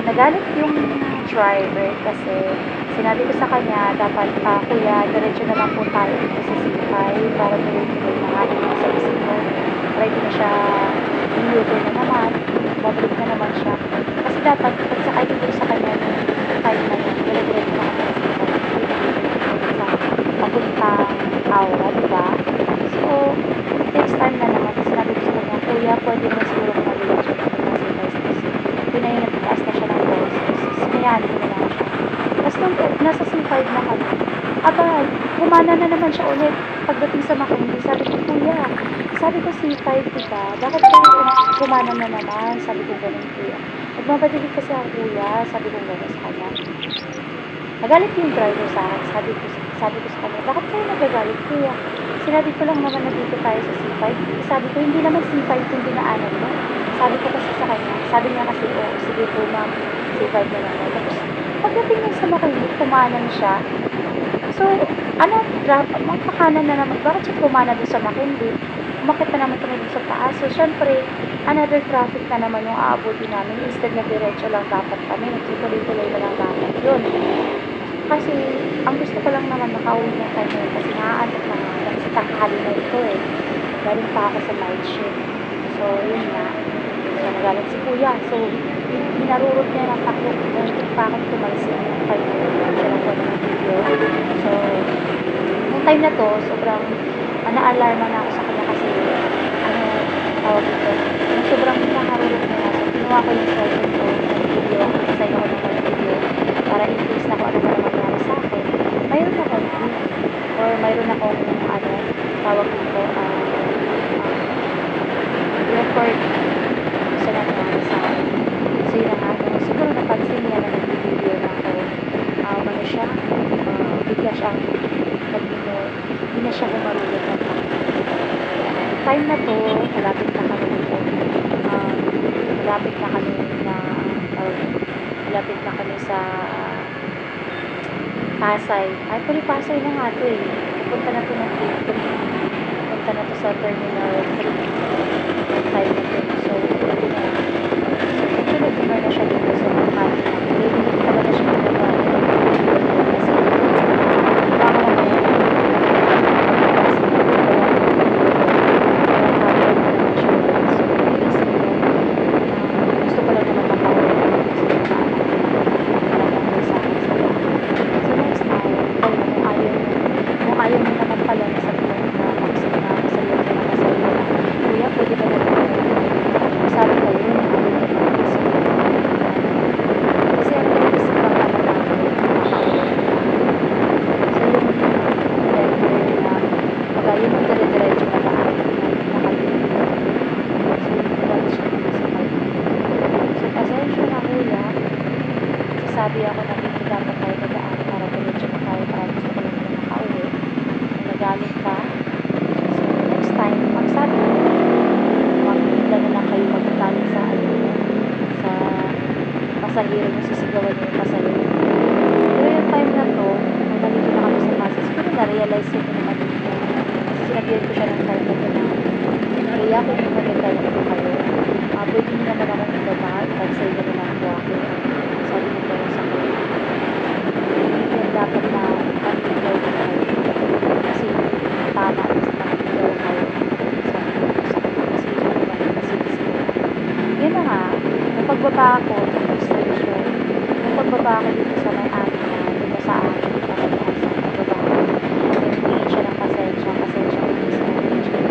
nagalit yung driver kasi sinabi ko sa kanya dapat, kuya diretso na lang po tayo dito sa C5 para tuloy-tuloy na nga dito sa Isidro. Para hindi na siya i-U-turn na naman, babalik na naman siya. Kasi dapat pagsakay ko sa kanya nung time na yun, dire-diretso na kami sa C5. Hindi na sa papuntang Aura, diba? So, it takes time na naman. Sinabi ko sa kanya, kuya, pwede mo siguro kung mag-diretso na sa C5. Yun na yung nagtaas na siya ng boses. Sinayaan ko na lang siya. Tapos nung nasa C5 na kami, aba, gumana na naman siya ulit. Pagdating sa Makindi, sabi ko, kuya, sabi ko C5, diba? Bakit kayo gumana na naman? Sabi ko, ganun, kuya. Nagmabadilig kasi ako, kuya. Sabi ko, ganun sa kanya. Nagalit yung driver sa akin. Sabi ko sa kanya, bakit kayo nagagalit, kuya? Sinabi ko lang naman na dito tayo sa C5. Sabi ko, hindi naman C5 yung dinaanan mo. Sabi ko kasi sa kanya, sabi niya kasi, oo, sige po ma'am, C5 na lang. Tapos, pagdating niya sa Makindi, kumanan siya. So, ano, magpakanan na naman. Bakit siya kumana doon sa Makindi? Umakit na naman kami doon sa taas. So, syempre, another traffic na naman yung aabutin namin. Instead na diretso lang dapat kami. Nagtutuloy-tuloy na lang dapat yun. Kasi, ang gusto ko lang naman makauwi ng time na yun. Kasi naaantok na nga. Kasi tanghali na ito eh. Galing pa ako sa night shift. So, yun nga. So, nagalit si kuya. So, binarurot niya ng takbo. Nung pa akong tumalis ng 5 minutes. Siya lang po ng video. So, nung time na to, sobrang na-alarma na ako sa kanya kasi tawag ito. Nung sobrang nakarurot niya. So, kinuha ko yung cellphone ko ng video. Design ako ng video para in case na kung ano na mangyari sa akin. Mayroon akong proof or mayroon akong tawag ito, record sa nangyari sa akin. So, yun na nga. Siguro napansin niya na nag-video na ako. Bigla siyang nag-ignore. Hindi na siya humarulot ng time na to, malapit na kami dito. Malapit na kami sa Pasay. Actually, Pasay na nga to eh. Punta na to ng gate 3. Punta na to sa Terminal 3. Yung time na to. So, pwede na. So, nag-ignore na siya dito sa mga kanina. Hindi talaga siya ginagawa. Kasi, baka mamaya ayaw mo naman pala na sabihin na makasal na masaya ka na masaya na kuya pwede ba natin masabi kayo na kasi ang nag-isip lang naman natin makaulit so yung na pag-ayaw mo dire-diretso na daan nakalimutan so yung pala siya sa kayo so pasensya na kuya sabi ako na dito dapat tayo dadaan para diretso na tayo para gusto ko lang na makauwi nagalit ka. So, next time, magsabi mo, magpila na lang kayo magkakalit sa sa pasahero nyo, sisigawan nyo yung pasahero. Pero yung time na to, nung nandito na kami sa bus, siguro na-realize ko naman dito. Kasi sinabihan ko siya ng time na to na, kaya kung magkakalit ko kayo, pwede nyo naman akong ibaba, i-cancel nyo na lang po ako. Sabi nyo po sa kayo. Hindi yung dapat na pag-ibig kayo. Kasi tama is nakikita kayo sa kasi yun na nga nung pagbaba ako nung pagbaba ako dito sa may akin na dito sa akin pagbaba hindi siya ng pasensya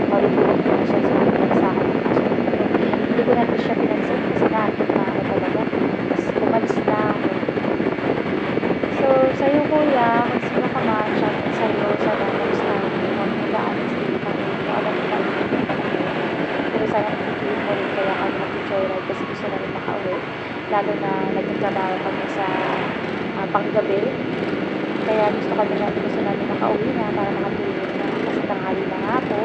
marunong ko na siya sa akin hindi ko na siya pinansin kasi natin na ako talaga tapos umalis na ako so sa'yo kuya kung sino ka man sa'yo sa next time magmulaan alam ko lang pero sana ipipiliin mo rin kaya kami mag-joyride kasi gusto na rin makauwi lalo na nagtatrabaho kami sa panggabi kaya gusto namin makauwi na para makatulog na kasi tanghali na nga po